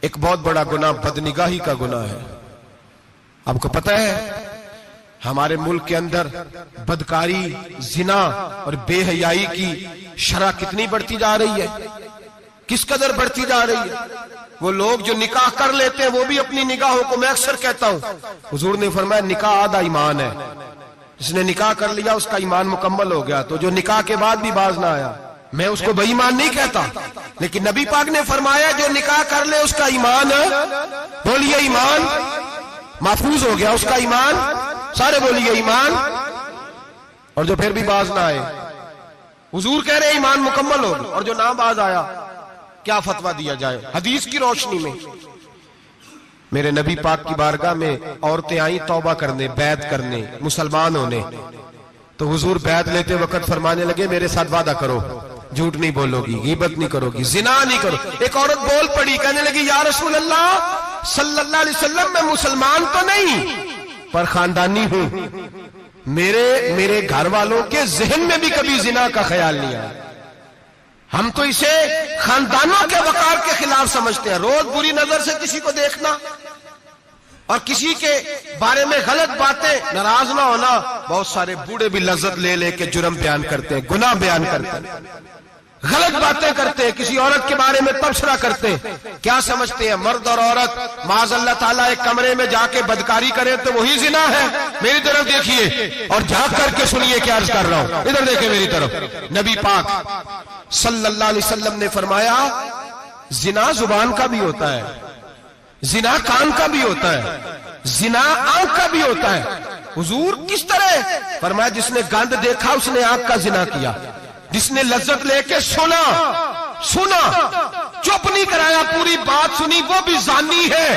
ایک بہت بڑا گناہ بدنگاہی کا گناہ ہے. آپ کو پتہ ہے ہمارے ملک کے اندر بدکاری، زنا اور بے حیائی کی شرح کتنی بڑھتی جا رہی ہے، کس قدر بڑھتی جا رہی ہے. وہ لوگ جو نکاح کر لیتے ہیں وہ بھی اپنی نگاہوں کو، میں اکثر کہتا ہوں، حضور نے فرمایا نکاح آدھا ایمان ہے. جس نے نکاح کر لیا اس کا ایمان مکمل ہو گیا. تو جو نکاح کے بعد بھی باز نہ آیا، میں اس کو بے ایمان نہیں کہتا، لیکن نبی پاک نے فرمایا جو نکاح کر لے اس کا ایمان، بولیے ایمان محفوظ ہو گیا، اس کا ایمان، سارے بولیے ایمان. اور جو پھر بھی باز نہ آئے، حضور کہہ رہے ایمان مکمل ہو گیا. اور جو نہ باز آیا کیا فتویٰ دیا جائے حدیث کی روشنی میں؟ میرے نبی پاک کی بارگاہ میں عورتیں آئیں توبہ کرنے، بیعت کرنے، مسلمان ہونے. تو حضور بیعت لیتے وقت فرمانے لگے میرے ساتھ وعدہ کرو، جھوٹ نہیں بولو گی، غیبت نہیں کرو گی، زنا نہیں کرو. ایک عورت بول پڑی، کہنے لگی یا رسول اللہ صلی اللہ علیہ وسلم میں مسلمان تو نہیں پر خاندانی ہوں، میرے گھر والوں کے ذہن میں بھی کبھی زنا کا خیال نہیں آیا. ہم تو اسے خاندانوں کے وقار کے خلاف سمجھتے ہیں. روز بری نظر سے کسی کو دیکھنا اور کسی کے بارے میں غلط باتیں، ناراض نہ ہونا. بہت سارے بوڑھے بھی لذت لے لے کے جرم بیان کرتے ہیں، گناہ بیان کرتے ہیں، غلط باتیں کرتے ہیں، کسی عورت کے بارے میں تبصرہ کرتے ہیں. کیا سمجھتے ہیں مرد اور عورت معاذ اللہ تعالیٰ ایک کمرے میں جا کے بدکاری کرے تو وہی زنا ہے؟ میری طرف دیکھیے اور جھانک کر کے سنیے کیا عرض کر رہا ہوں، ادھر دیکھیں میری طرف. نبی پاک صلی اللہ علیہ وسلم نے فرمایا زنا زبان کا بھی ہوتا ہے، زنا کان کا بھی ہوتا ہے، زنا آنکھ کا بھی ہوتا ہے. حضور کس طرح؟ فرمایا جس نے گند دیکھا اس نے آنکھ کا زنا کیا، جس نے لذت لے کے سنا چپ نہیں کرایا، پوری بات سنی، وہ بھی زانی ہے.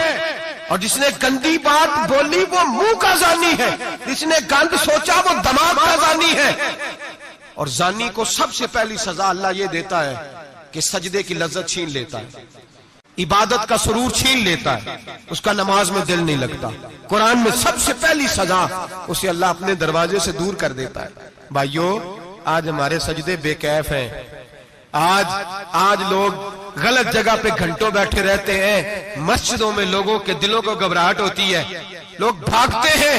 اور جس نے گندی بات بولی وہ منہ کا زانی ہے، جس نے گند سوچا وہ دماغ کا زانی ہے. اور زانی کو سب سے پہلی سزا اللہ یہ دیتا ہے کہ سجدے کی لذت چھین لیتا ہے، عبادت کا سرور چھین لیتا ہے، اس کا نماز میں دل نہیں لگتا. قرآن میں سب سے پہلی سزا اسے اللہ اپنے دروازے سے دور کر دیتا ہے. بھائیو آج ہمارے سجدے بے کیف ہیں، آج لوگ غلط جگہ پہ گھنٹوں بیٹھے رہتے ہیں. مسجدوں میں لوگوں کے دلوں کو گھبراہٹ ہوتی ہے، لوگ بھاگتے ہیں.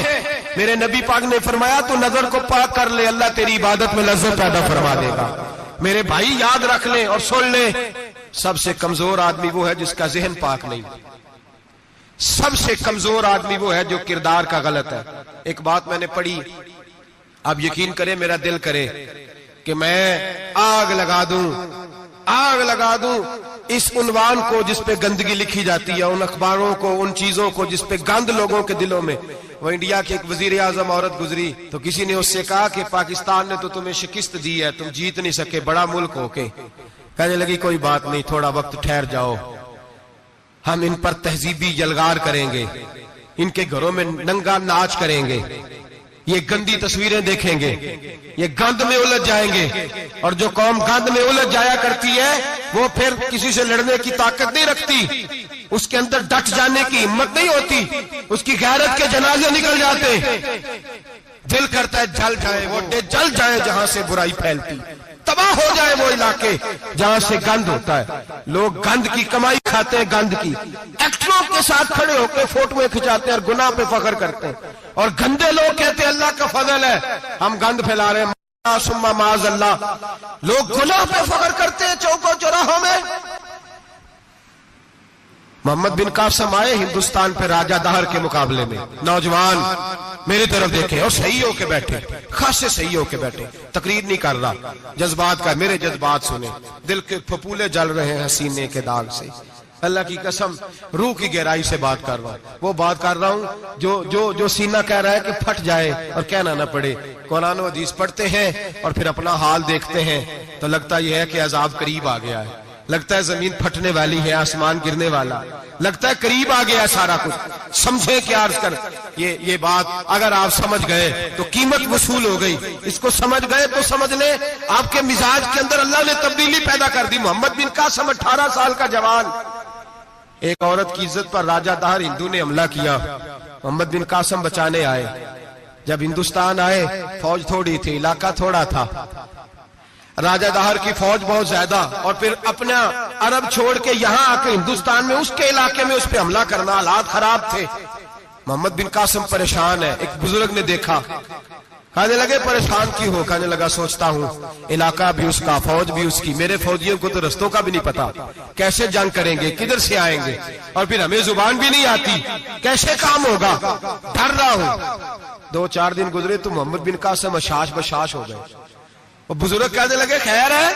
میرے نبی پاک نے فرمایا تو نظر کو پاک کر لے، اللہ تیری عبادت میں لذت پیدا فرما دے گا. میرے بھائی یاد رکھ لیں اور سن لیں، سب سے کمزور آدمی وہ ہے جس کا ذہن پاک نہیں. سب سے کمزور آدمی وہ ہے جو کردار کا غلط ہے. ایک بات میں نے پڑھی، اب یقین کریں میرا دل کرے کہ میں آگ لگا دوں اس عنوان کو جس پہ گندگی لکھی جاتی ہے، ان اخباروں کو، ان چیزوں کو جس پہ گند لوگوں کے دلوں میں. وہ انڈیا کی ایک وزیر اعظم عورت گزری تو کسی نے اس سے کہا کہ پاکستان نے تو تمہیں شکست دی ہے، تم جیت نہیں سکے بڑا ملک ہو کے. کہنے لگی کوئی بات نہیں، تھوڑا وقت ٹھہر جاؤ، ہم ان پر تہذیبی یلغار کریں گے، ان کے گھروں میں ننگا ناچ کریں گے، یہ گندی تصویریں دیکھیں گے، یہ گند میں الجھ جائیں گے. اور جو قوم گند میں الجھ جایا کرتی ہے وہ پھر کسی سے لڑنے کی طاقت نہیں رکھتی، اس کے اندر ڈٹ جانے کی ہمت نہیں ہوتی، اس کی غیرت کے جنازے نکل جاتے. دل کرتا ہے جل جائے وہ جل جائے جہاں سے برائی پھیلتی، تباہ ہو جائے وہ علاقے جہاں سے گند ہوتا ہے. لوگ گند کی کمائی کھاتے ہیں، گند کی. ایکٹروں کے ساتھ کھڑے ہو کے فوٹویں کھچاتے ہیں اور گناہ پہ فخر کرتے ہیں. اور گندے لوگ کہتے ہیں اللہ کا فضل ہے ہم گند پھیلا رہے ہیں، ثم معاذ اللہ. لوگ گناہ پہ فخر کرتے ہیں چوکوں چوراہوں میں. محمد بن قاسم آئے ہندوستان پہ راجہ دہر کے مقابلے میں، نوجوان میری طرف دیکھیں اور صحیح ہو کے بیٹھے، خاصے صحیح ہو کے بیٹھے. تقریر نہیں کر رہا، جذبات کا، میرے جذبات سنیں، دل کے پھپولے جل رہے ہیں سینے کے داغ سے. اللہ کی قسم روح کی گہرائی سے بات کر رہا ہوں، وہ بات کر رہا ہوں جو سینہ کہہ رہا ہے کہ پھٹ جائے اور کہنا نہ پڑے. قرآن و حدیث پڑھتے ہیں اور پھر اپنا حال دیکھتے ہیں تو لگتا یہ ہے کہ عذاب قریب آ گیا ہے، لگتا ہے زمین پھٹنے والی ہے، آسمان گرنے والا، لگتا ہے قریب آ گیا ہے سارا کچھ. سمجھے کیا عرض کر یہ بات اگر آپ سمجھ گئے تو قیمت وصول ہو گئی. اس کو سمجھ گئے تو سمجھ لیں آپ کے مزاج کے اندر اللہ نے تبدیلی پیدا کر دی. محمد بن قاسم 18 سال کا جوان، ایک عورت کی عزت پر راجہ دہر ہندو نے حملہ کیا، محمد بن قاسم بچانے آئے. جب ہندوستان آئے فوج تھوڑی تھی، علاقہ تھوڑا تھا. راجہ دہر کی فوج بہت زیادہ، اور پھر اپنا عرب چھوڑ کے یہاں آ کے ہندوستان میں اس کے علاقے میں اس پہ حملہ کرنا، حالات خراب تھے۔ محمد بن قاسم پریشان ہے۔ ایک بزرگ نے دیکھا، کہنے لگے پریشان کیوں ہو؟ کہنے لگا سوچتا ہوں علاقہ بھی اس کا، فوج بھی اس کی، میرے فوجیوں کو تو رستوں کا بھی نہیں پتا، کیسے جنگ کریں گے، کدھر سے آئیں گے، اور پھر ہمیں زبان بھی نہیں آتی، کیسے کام ہوگا، ڈر رہا ہوں۔ 2-4 دن گزرے تو محمد بن قاسم اشاش بشاش ہو گئے۔ وہ بزرگ کہنے لگے خیر ہے،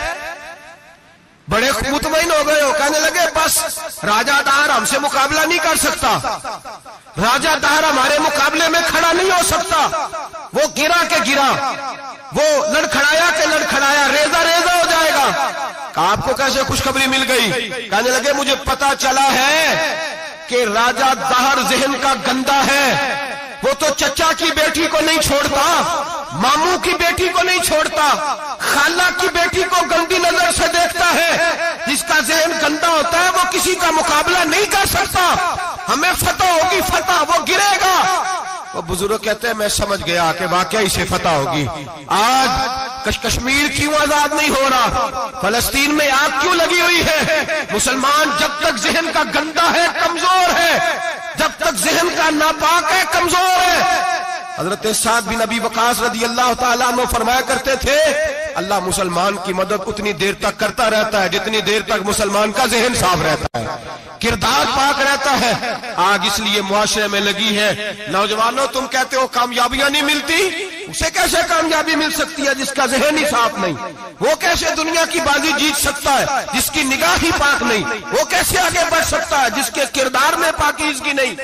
بڑے مطمئن ہو گئے ہو؟ کہنے لگے بس راجہ دہر ہم سے مقابلہ نہیں کر سکتا، راجہ دہر ہمارے مقابلے میں کھڑا نہیں ہو سکتا، وہ گرا کے گرا، وہ لڑکھڑایا کے لڑکھڑایا، ریزہ ریزہ ہو جائے گا۔ آپ کو کیسے خوشخبری مل گئی؟ کہنے لگے مجھے پتا چلا ہے کہ راجہ دہر ذہن کا گندا ہے، وہ تو چچا کی بیٹی کو نہیں چھوڑتا، ماموں کی بیٹی کو نہیں چھوڑتا، خالہ کی بیٹی کو گندی نظر سے دیکھتا ہے۔ جس کا ذہن گندا ہوتا ہے وہ کسی کا مقابلہ نہیں کر سکتا، ہمیں فتح ہوگی، فتح، وہ گرے گا۔ وہ بزرگ کہتے ہیں میں سمجھ گیا کہ واقعی سے فتح ہوگی۔ آج کشمیر کیوں آزاد نہیں ہو رہا، فلسطین میں آگ کیوں لگی ہوئی ہے؟ مسلمان جب تک ذہن کا گندا ہے کمزور ہے، جب تک ذہن کا ناپاک ہے کمزور ہے۔ حضرت سعد بن ابی وقاص رضی اللہ تعالیٰ عنہ فرمایا کرتے تھے اللہ مسلمان کی مدد اتنی دیر تک کرتا رہتا ہے جتنی دیر تک مسلمان کا ذہن صاف رہتا ہے، کردار پاک رہتا ہے۔ آگ اس لیے معاشرے میں لگی ہے۔ نوجوانوں تم کہتے ہو کامیابیاں نہیں ملتی، اسے کیسے کامیابی مل سکتی ہے جس کا ذہن ہی صاف نہیں؟ وہ کیسے دنیا کی بازی جیت سکتا ہے جس کی نگاہ ہی پاک نہیں؟ وہ کیسے آگے بڑھ سکتا ہے جس کے کردار میں پاکیزگی نہیں؟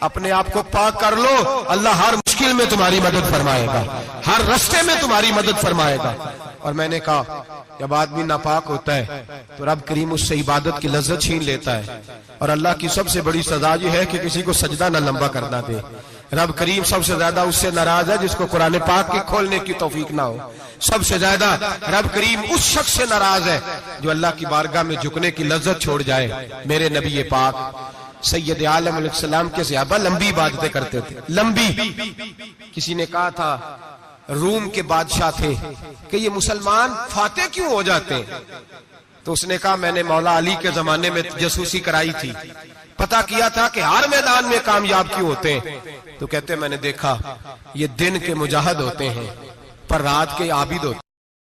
اپنے آپ کو پاک کر لو، اللہ ہر مشکل میں تمہاری مدد فرمائے گا، ہر رستے میں تمہاری مدد فرمائے گا۔ اور میں نے کہا جب آدمی ناپاک ہوتا ہے تو رب کریم اس سے عبادت کی لذت چھین لیتا ہے، اور اللہ کی سب سے بڑی سزا یہ ہے کہ کسی کو سجدہ نہ لمبا کرنا دے۔ رب کریم سب سے زیادہ اس سے ناراض ہے جس کو قرآن پاک کے کھولنے کی توفیق نہ ہو۔ سب سے زیادہ رب کریم اس شخص سے ناراض ہے جو اللہ کی بارگاہ میں جھکنے کی لذت چھوڑ جائے۔ میرے نبی پاک سید عالم علیہ السلام کے صحابہ لمبی عبادتیں کرتے تھے، لمبی۔ کسی نے کہا تھا روم کے بادشاہ تھے کہ یہ مسلمان فاتح کیوں ہو جاتے ہیں؟ تو اس نے کہا میں نے مولا علی کے زمانے میں جاسوسی کرائی تھی، پتا کیا تھا کہ ہر میدان میں کامیاب کیوں ہوتے ہیں۔ تو کہتے میں نے دیکھا یہ دن کے مجاہد ہوتے ہیں پر رات کے عابد ہوتے ہیں۔